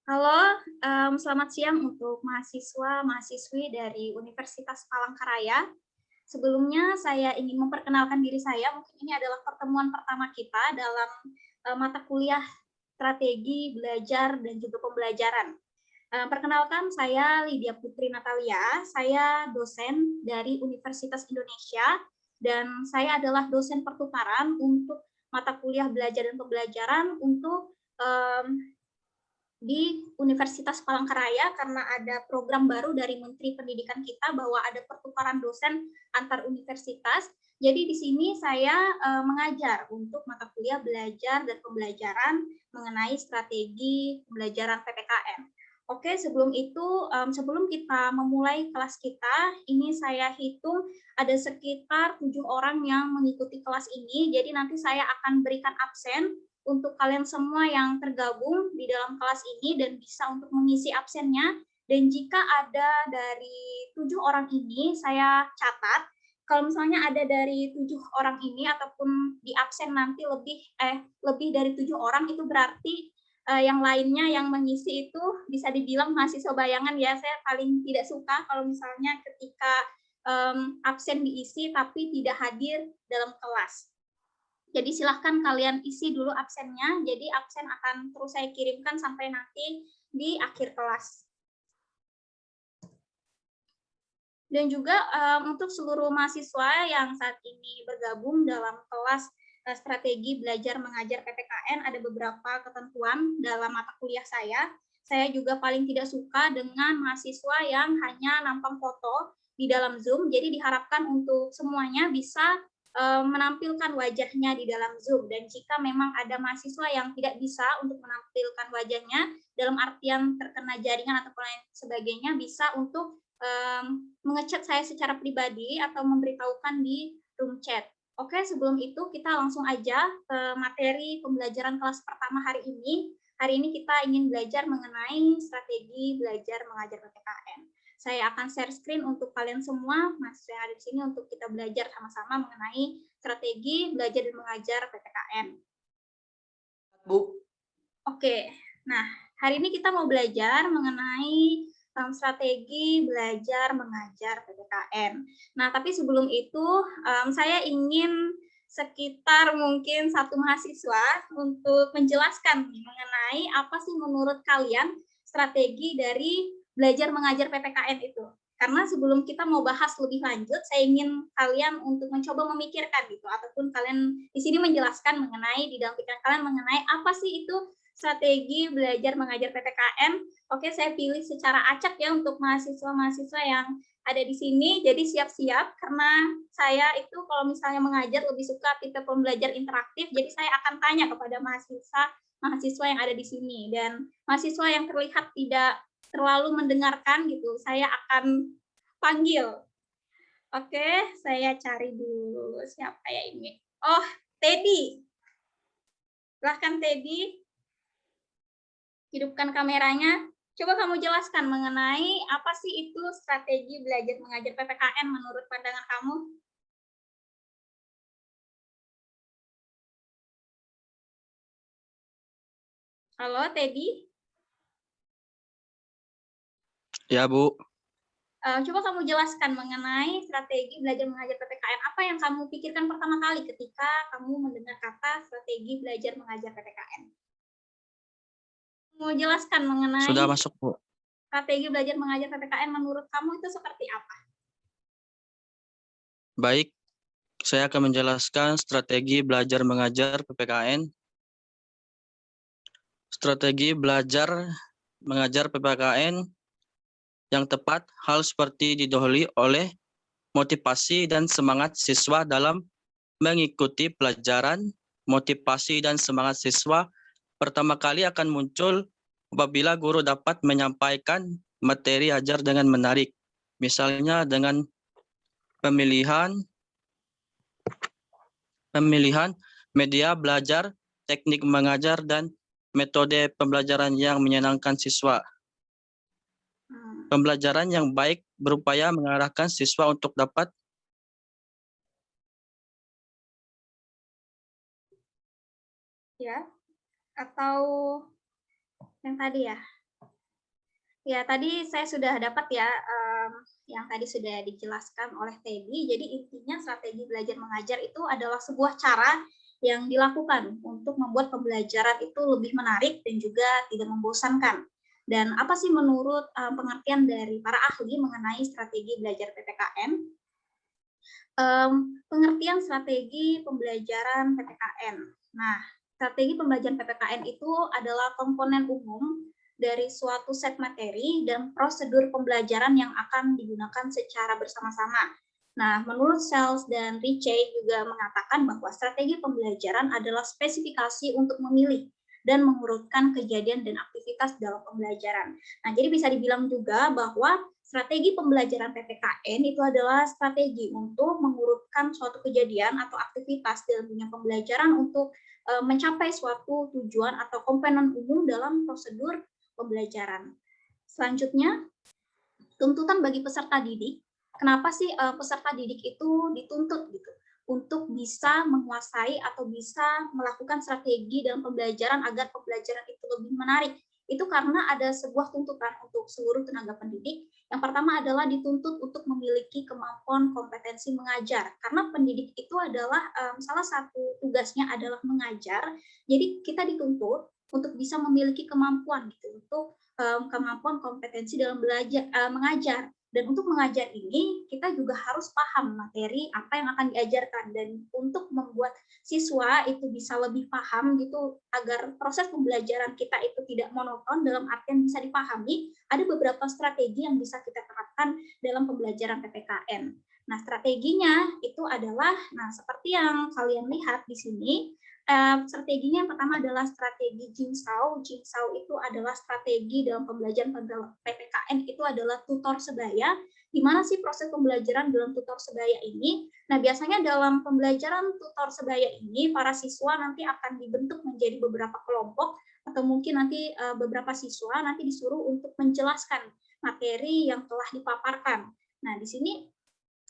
Halo, selamat siang untuk mahasiswa-mahasiswi dari Universitas Palangkaraya. Sebelumnya saya ingin memperkenalkan diri saya, mungkin ini adalah pertemuan pertama kita dalam mata kuliah strategi belajar dan juga pembelajaran. Perkenalkan, saya Lydia Putri Natalia, saya dosen dari Universitas Indonesia, dan saya adalah dosen pertukaran untuk mata kuliah belajar dan pembelajaran untuk di Universitas Palangkaraya karena ada program baru dari Menteri Pendidikan kita bahwa ada pertukaran dosen antar universitas. Jadi di sini saya mengajar untuk mata kuliah belajar dan pembelajaran mengenai strategi pembelajaran PPKN. Oke, sebelum itu, sebelum kita memulai kelas kita, ini saya hitung ada sekitar 7 orang yang mengikuti kelas ini. Jadi nanti saya akan berikan absen untuk kalian semua yang tergabung di dalam kelas ini dan bisa untuk mengisi absennya. Dan jika ada dari 7 orang ini, saya catat. Kalau misalnya ada dari 7 orang ini ataupun di absen nanti lebih dari 7 orang, itu berarti yang lainnya yang mengisi itu bisa dibilang mahasiswa bayangan ya. Saya paling tidak suka kalau misalnya ketika absen diisi tapi tidak hadir dalam kelas. Jadi silahkan kalian isi dulu absennya. Jadi absen akan terus saya kirimkan sampai nanti di akhir kelas. Dan juga untuk seluruh mahasiswa yang saat ini bergabung dalam kelas strategi belajar mengajar PPKN, ada beberapa ketentuan dalam mata kuliah saya. Saya juga paling tidak suka dengan mahasiswa yang hanya nampang foto di dalam Zoom. Jadi diharapkan untuk semuanya bisa menampilkan wajahnya di dalam Zoom. Dan jika memang ada mahasiswa yang tidak bisa untuk menampilkan wajahnya, dalam artian terkena jaringan atau lain sebagainya, bisa untuk mengechat saya secara pribadi atau memberitahukan di room chat. Oke, sebelum itu kita langsung aja ke materi pembelajaran kelas pertama hari ini. Hari ini kita ingin belajar mengenai strategi belajar mengajar PPKN. Saya akan share screen untuk kalian semua, mahasiswa yang ada di sini, untuk kita belajar sama-sama mengenai strategi belajar dan mengajar PPKN. Bu. Oke, nah hari ini kita mau belajar mengenai strategi belajar mengajar PPKN. Nah, tapi sebelum itu saya ingin sekitar mungkin satu mahasiswa untuk menjelaskan mengenai apa sih menurut kalian strategi dari belajar mengajar PPKN itu. Karena sebelum kita mau bahas lebih lanjut, saya ingin kalian untuk mencoba memikirkan gitu, ataupun kalian di sini menjelaskan mengenai di dalam pikiran kalian mengenai apa sih itu strategi belajar mengajar PPKN. Oke, saya pilih secara acak ya untuk mahasiswa-mahasiswa yang ada di sini. Jadi siap-siap karena saya itu kalau misalnya mengajar lebih suka tipe pembelajar interaktif. Jadi saya akan tanya kepada mahasiswa yang ada di sini, dan mahasiswa yang terlihat tidak terlalu mendengarkan gitu, saya akan panggil. Oke, saya cari dulu siapa ya ini. Oh, Teddy. Silahkan Teddy. Hidupkan kameranya. Coba kamu jelaskan mengenai apa sih itu strategi belajar mengajar PPKN menurut pandangan kamu? Halo, Teddy. Ya, Bu. Coba kamu jelaskan mengenai strategi belajar mengajar PPKN. Apa yang kamu pikirkan pertama kali ketika kamu mendengar kata strategi belajar mengajar PPKN? Mau jelaskan mengenai Sudah masuk, Bu. strategi belajar mengajar PPKN menurut kamu itu seperti apa? Baik, saya akan menjelaskan strategi belajar mengajar PPKN. Strategi belajar mengajar PPKN yang tepat hal seperti didahului oleh motivasi dan semangat siswa dalam mengikuti pelajaran. Motivasi dan semangat siswa pertama kali akan muncul apabila guru dapat menyampaikan materi ajar dengan menarik. Misalnya dengan pemilihan media belajar, teknik mengajar, dan metode pembelajaran yang menyenangkan siswa. Pembelajaran yang baik berupaya mengarahkan siswa untuk dapat Ya, atau yang tadi ya? Ya, tadi saya sudah dapat ya, yang tadi sudah dijelaskan oleh Teddy. Jadi intinya strategi belajar mengajar itu adalah sebuah cara yang dilakukan untuk membuat pembelajaran itu lebih menarik dan juga tidak membosankan. Dan apa sih menurut pengertian dari para ahli mengenai strategi belajar PPKN? Pengertian strategi pembelajaran PPKN. Nah, strategi pembelajaran PPKN itu adalah komponen umum dari suatu set materi dan prosedur pembelajaran yang akan digunakan secara bersama-sama. Nah, menurut Sells dan Ritchie juga mengatakan bahwa strategi pembelajaran adalah spesifikasi untuk memilih dan mengurutkan kejadian dan aktivitas dalam pembelajaran. Nah, jadi bisa dibilang juga bahwa strategi pembelajaran PPKN itu adalah strategi untuk mengurutkan suatu kejadian atau aktivitas dalam dunia pembelajaran untuk mencapai suatu tujuan atau komponen umum dalam prosedur pembelajaran. Selanjutnya, tuntutan bagi peserta didik. Kenapa sih peserta didik itu dituntut gitu untuk bisa menguasai atau bisa melakukan strategi dalam pembelajaran agar pembelajaran itu lebih menarik? Itu karena ada sebuah tuntutan untuk seluruh tenaga pendidik. Yang pertama adalah dituntut untuk memiliki kemampuan kompetensi mengajar. Karena pendidik itu adalah salah satu tugasnya adalah mengajar. Jadi kita dituntut untuk bisa memiliki kemampuan gitu untuk kemampuan kompetensi dalam belajar mengajar. Dan untuk mengajar ini kita juga harus paham materi apa yang akan diajarkan, dan untuk membuat siswa itu bisa lebih paham gitu agar proses pembelajaran kita itu tidak monoton dalam artian bisa dipahami, ada beberapa strategi yang bisa kita terapkan dalam pembelajaran PPKN. Nah, strateginya itu adalah seperti yang kalian lihat di sini. Strateginya yang pertama adalah strategi Jigsaw. Jigsaw itu adalah strategi dalam pembelajaran PPKN itu adalah tutor sebaya. Di mana sih proses pembelajaran dalam tutor sebaya ini? Nah, biasanya dalam pembelajaran tutor sebaya ini, para siswa nanti akan dibentuk menjadi beberapa kelompok, atau mungkin nanti beberapa siswa nanti disuruh untuk menjelaskan materi yang telah dipaparkan. Nah, di sini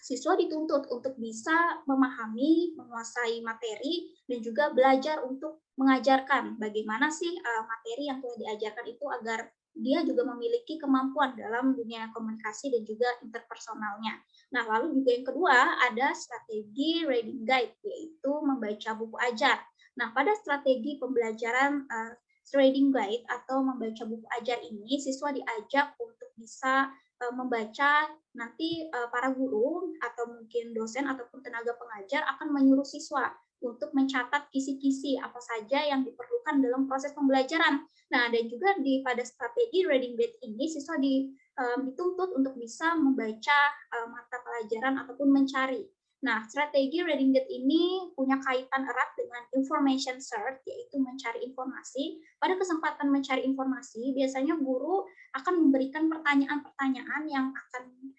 siswa dituntut untuk bisa memahami, menguasai materi, dan juga belajar untuk mengajarkan bagaimana sih materi yang telah diajarkan itu agar dia juga memiliki kemampuan dalam dunia komunikasi dan juga interpersonalnya. Nah, lalu juga yang kedua ada strategi reading guide, yaitu membaca buku ajar. Nah, pada strategi pembelajaran reading guide atau membaca buku ajar ini, siswa diajak untuk bisa membaca. Nanti para guru atau mungkin dosen ataupun tenaga pengajar akan menyuruh siswa untuk mencatat kisi-kisi apa saja yang diperlukan dalam proses pembelajaran. Nah, dan juga pada strategi reading guide ini siswa dituntut untuk bisa membaca mata pelajaran ataupun mencari. Nah, strategi reading guide ini punya kaitan erat dengan information search, yaitu mencari informasi. Pada kesempatan mencari informasi, biasanya guru akan memberikan pertanyaan-pertanyaan yang akan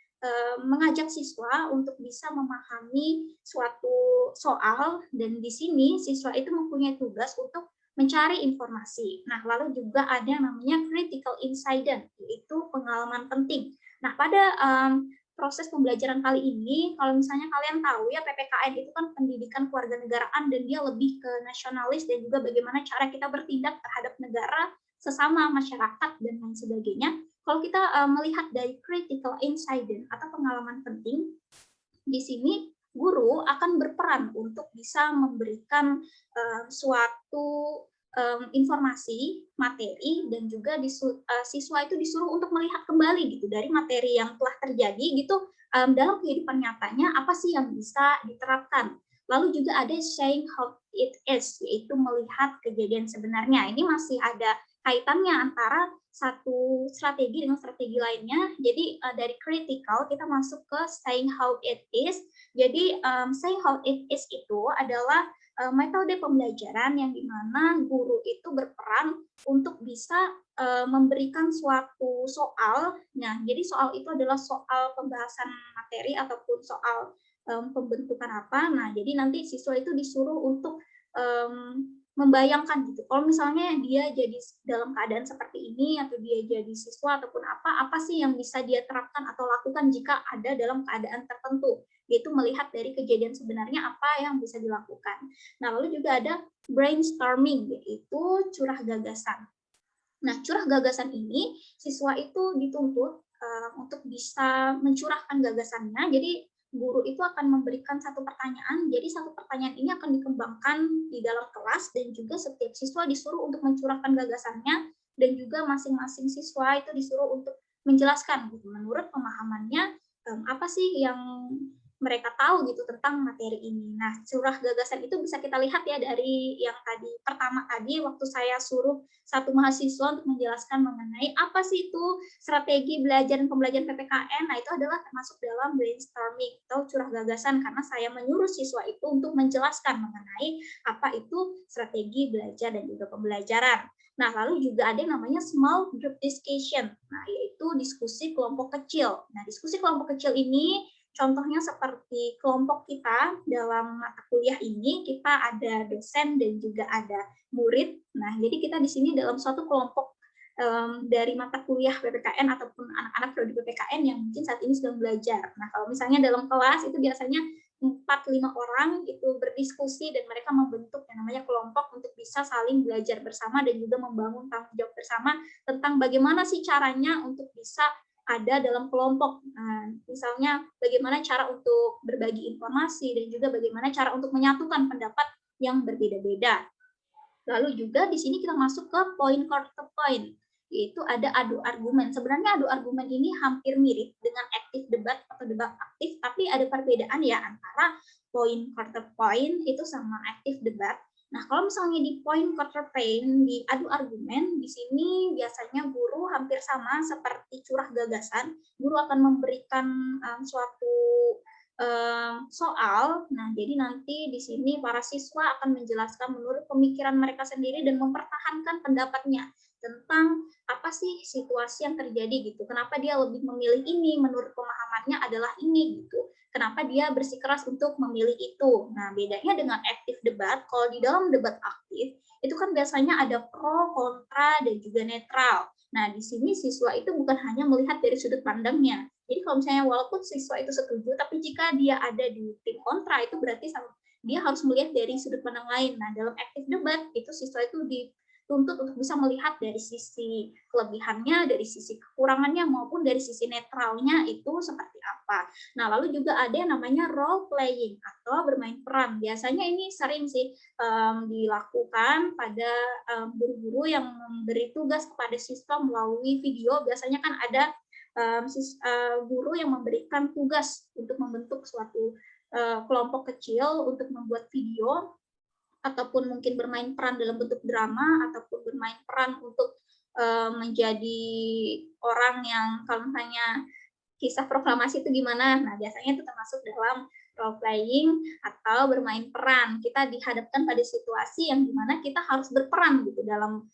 mengajak siswa untuk bisa memahami suatu soal, dan di sini siswa itu mempunyai tugas untuk mencari informasi. Nah, lalu juga ada namanya critical incident, yaitu pengalaman penting. Nah, pada proses pembelajaran kali ini, kalau misalnya kalian tahu ya, PPKN itu kan pendidikan kewarganegaraan dan dia lebih ke nasionalis dan juga bagaimana cara kita bertindak terhadap negara, sesama masyarakat, dan lain sebagainya. Kalau kita melihat dari critical incident atau pengalaman penting, di sini guru akan berperan untuk bisa memberikan suatu informasi, materi, dan juga siswa itu disuruh untuk melihat kembali gitu dari materi yang telah terjadi gitu dalam kehidupan nyatanya, apa sih yang bisa diterapkan. Lalu juga ada saying how it is, yaitu melihat kejadian sebenarnya. Ini masih ada kaitannya antara satu strategi dengan strategi lainnya. Jadi dari critical kita masuk ke saying how it is. Jadi saying how it is itu adalah metode pembelajaran yang dimana guru itu berperan untuk bisa memberikan suatu soal. Nah, jadi soal itu adalah soal pembahasan materi ataupun soal pembentukan apa. Nah, jadi nanti siswa itu disuruh untuk membayangkan gitu. Kalau misalnya dia jadi dalam keadaan seperti ini, atau dia jadi siswa ataupun apa sih yang bisa dia terapkan atau lakukan jika ada dalam keadaan tertentu, yaitu melihat dari kejadian sebenarnya apa yang bisa dilakukan. Nah, lalu juga ada brainstorming, yaitu curah gagasan. Nah, curah gagasan ini siswa itu dituntut untuk bisa mencurahkan gagasannya. Jadi guru itu akan memberikan satu pertanyaan. Jadi satu pertanyaan ini akan dikembangkan di dalam kelas dan juga setiap siswa disuruh untuk mencurahkan gagasannya dan juga masing-masing siswa itu disuruh untuk menjelaskan gitu, menurut pemahamannya apa sih yang mereka tahu gitu tentang materi ini. Nah, curah gagasan itu bisa kita lihat ya dari yang tadi pertama tadi waktu saya suruh satu mahasiswa untuk menjelaskan mengenai apa sih itu strategi belajar dan pembelajaran PPKN. Nah, itu adalah termasuk dalam brainstorming atau curah gagasan karena saya menyuruh siswa itu untuk menjelaskan mengenai apa itu strategi belajar dan juga pembelajaran. Nah, lalu juga ada yang namanya small group discussion. Nah, yaitu diskusi kelompok kecil. Nah, diskusi kelompok kecil ini contohnya seperti kelompok kita dalam mata kuliah ini, kita ada dosen dan juga ada murid. Nah, jadi kita di sini dalam suatu kelompok dari mata kuliah PPKN ataupun anak-anak prodi PPKN yang mungkin saat ini sedang belajar. Nah, kalau misalnya dalam kelas itu biasanya 4-5 orang itu berdiskusi dan mereka membentuk yang namanya kelompok untuk bisa saling belajar bersama dan juga membangun tanggung jawab bersama tentang bagaimana sih caranya untuk bisa ada dalam kelompok. Nah, misalnya bagaimana cara untuk berbagi informasi dan juga bagaimana cara untuk menyatukan pendapat yang berbeda-beda. Lalu juga di sini kita masuk ke point counterpoint, yaitu ada adu argumen. Sebenarnya adu argumen ini hampir mirip dengan active debat atau debat aktif, tapi ada perbedaan ya antara point counterpoint itu sama active debat. Nah, kalau misalnya di point counterpoint, di adu argumen, di sini biasanya guru hampir sama seperti curah gagasan. Guru akan memberikan suatu soal. Nah, jadi nanti di sini para siswa akan menjelaskan menurut pemikiran mereka sendiri dan mempertahankan pendapatnya tentang apa sih situasi yang terjadi gitu. Kenapa dia lebih memilih ini, menurut pemahamannya adalah ini gitu. Kenapa dia bersikeras untuk memilih itu. Nah, bedanya dengan active debat, kalau di dalam debat aktif, itu kan biasanya ada pro, kontra, dan juga netral. Nah, di sini siswa itu bukan hanya melihat dari sudut pandangnya. Jadi kalau misalnya walaupun siswa itu setuju, tapi jika dia ada di tim kontra, itu berarti dia harus melihat dari sudut pandang lain. Nah, dalam active debat, itu siswa itu dituntut untuk bisa melihat dari sisi kelebihannya, dari sisi kekurangannya, maupun dari sisi netralnya itu seperti apa. Nah, lalu juga ada yang namanya role playing atau bermain peran. Biasanya ini sering sih dilakukan pada guru-guru yang memberi tugas kepada siswa melalui video. Biasanya kan ada guru yang memberikan tugas untuk membentuk suatu kelompok kecil untuk membuat video ataupun mungkin bermain peran dalam bentuk drama ataupun bermain peran untuk menjadi orang yang kalau misalnya kisah proklamasi itu gimana. Nah, biasanya itu termasuk dalam role playing atau bermain peran. Kita dihadapkan pada situasi yang dimana kita harus berperan gitu dalam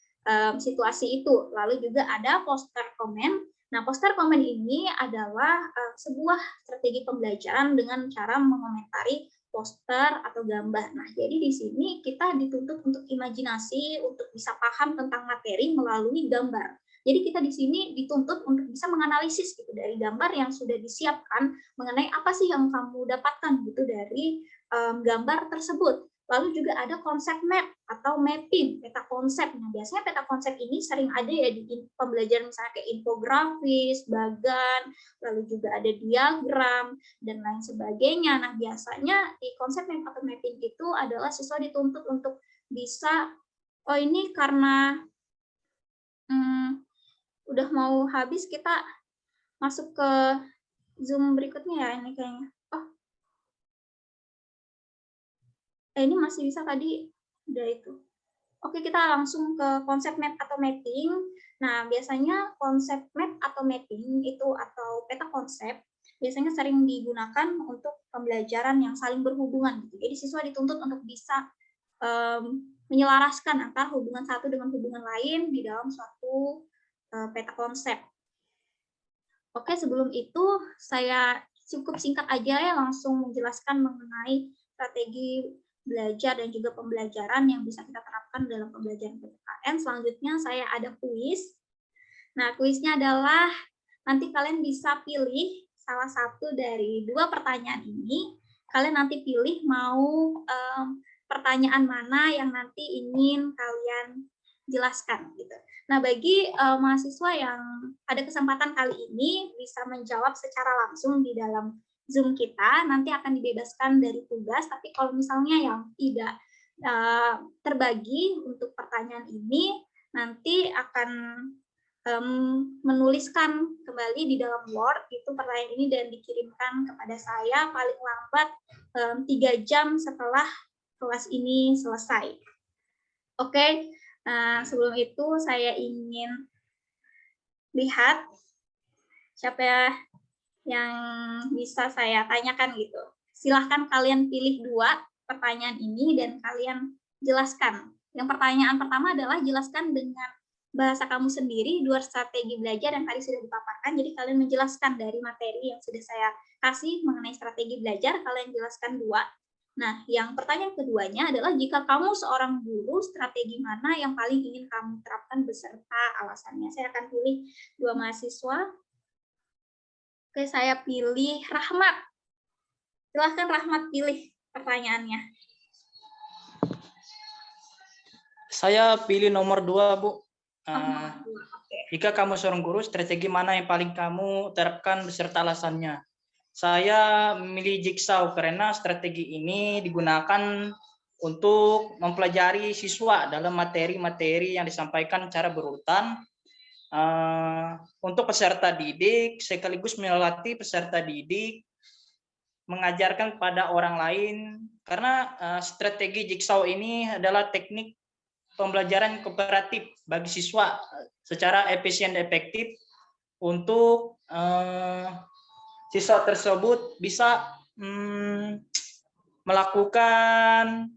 situasi itu. Lalu juga ada poster komen. Nah, poster komen ini adalah sebuah strategi pembelajaran dengan cara mengomentari poster atau gambar. Nah, jadi di sini kita dituntut untuk imajinasi, untuk bisa paham tentang materi melalui gambar. Jadi kita di sini dituntut untuk bisa menganalisis gitu dari gambar yang sudah disiapkan mengenai apa sih yang kamu dapatkan gitu dari gambar tersebut. Lalu juga ada konsep map atau mapping, peta konsep. Nah, biasanya peta konsep ini sering ada ya di pembelajaran misalnya kayak infografis, bagan, lalu juga ada diagram, dan lain sebagainya. Nah, biasanya di konsep map atau mapping itu adalah siswa dituntut untuk bisa, oh ini karena udah mau habis, kita masuk ke Zoom berikutnya ya ini kayaknya. Oh, ini masih bisa tadi, udah itu. Oke, kita langsung ke konsep map atau mapping. Nah, biasanya konsep map atau mapping itu atau peta konsep biasanya sering digunakan untuk pembelajaran yang saling berhubungan gitu. Jadi siswa dituntut untuk bisa menyelaraskan antara hubungan satu dengan hubungan lain di dalam suatu peta konsep. Oke, sebelum itu saya cukup singkat aja ya langsung menjelaskan mengenai strategi belajar dan juga pembelajaran yang bisa kita terapkan dalam pembelajaran PPKN. Selanjutnya saya ada kuis. Nah, kuisnya adalah nanti kalian bisa pilih salah satu dari dua pertanyaan ini. Kalian nanti pilih mau pertanyaan mana yang nanti ingin kalian jelaskan gitu. Nah, bagi mahasiswa yang ada kesempatan kali ini bisa menjawab secara langsung di dalam Zoom kita, nanti akan dibebaskan dari tugas, tapi kalau misalnya yang tidak terbagi untuk pertanyaan ini, nanti akan menuliskan kembali di dalam Word itu pertanyaan ini dan dikirimkan kepada saya paling lambat 3 jam setelah kelas ini selesai. Oke, sebelum itu saya ingin lihat siapa yang bisa saya tanyakan gitu. Silahkan kalian pilih 2 pertanyaan ini dan kalian jelaskan. Yang pertanyaan pertama adalah jelaskan dengan bahasa kamu sendiri 2 strategi belajar yang tadi sudah dipaparkan. Jadi kalian menjelaskan dari materi yang sudah saya kasih mengenai strategi belajar, kalian jelaskan 2. Nah, yang pertanyaan keduanya adalah jika kamu seorang guru, strategi mana yang paling ingin kamu terapkan beserta alasannya. Saya akan pilih 2 mahasiswa. Oke, saya pilih Rahmat. Silahkan Rahmat pilih pertanyaannya. Saya pilih nomor 2, Bu. Oke. Jika kamu seorang guru, strategi mana yang paling kamu terapkan beserta alasannya? Saya memilih Jigsaw karena strategi ini digunakan untuk mempelajari siswa dalam materi-materi yang disampaikan secara berurutan. Untuk peserta didik, sekaligus melatih peserta didik mengajarkan kepada orang lain, karena strategi Jigsaw ini adalah teknik pembelajaran kooperatif bagi siswa secara efisien dan efektif untuk siswa tersebut bisa melakukan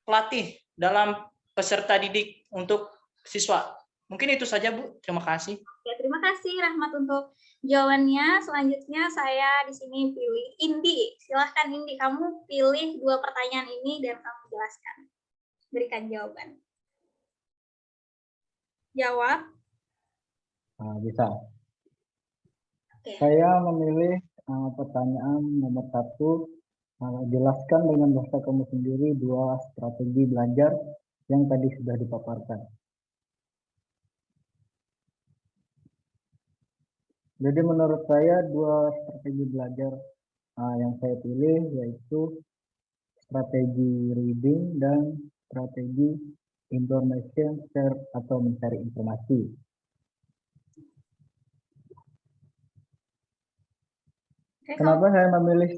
pelatih dalam peserta didik untuk siswa. Mungkin itu saja, Bu. Terima kasih. Ya, terima kasih Rahmat untuk jawabannya. Selanjutnya saya di sini pilih Indi. Silahkan Indi, kamu pilih 2 pertanyaan ini dan kamu jelaskan. Berikan jawaban. Jawab. Bisa. Oke. Saya memilih pertanyaan nomor 1. Jelaskan dengan bahasa kamu sendiri 2 strategi belajar yang tadi sudah dipaparkan. Jadi menurut saya 2 strategi belajar yang saya pilih yaitu strategi reading dan strategi information share atau mencari informasi. Kenapa saya memilih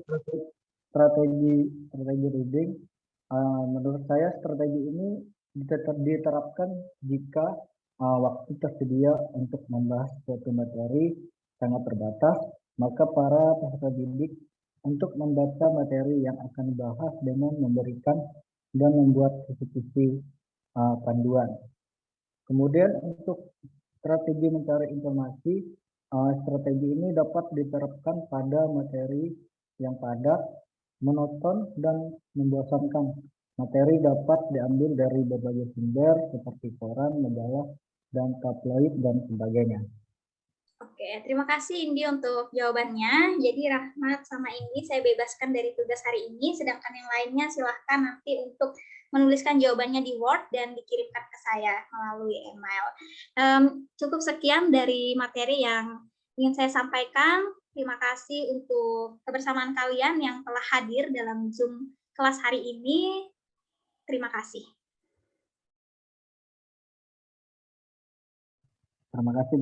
strategi reading? Menurut saya strategi ini diterapkan jika waktu tersedia untuk membahas suatu materi sangat terbatas, maka para peserta didik untuk membaca materi yang akan dibahas dengan memberikan dan membuat kisi-kisi panduan. Kemudian untuk strategi mencari informasi, strategi ini dapat diterapkan pada materi yang padat, monoton, dan membosankan. Materi dapat diambil dari berbagai sumber seperti koran, majalah, dan tabloid, dan sebagainya. Oke, terima kasih Indi untuk jawabannya. Jadi Rahmat sama Indi saya bebaskan dari tugas hari ini, sedangkan yang lainnya silahkan nanti untuk menuliskan jawabannya di Word dan dikirimkan ke saya melalui email. Cukup sekian dari materi yang ingin saya sampaikan. Terima kasih untuk kebersamaan kalian yang telah hadir dalam Zoom kelas hari ini. Terima kasih. Terima kasih, Bu.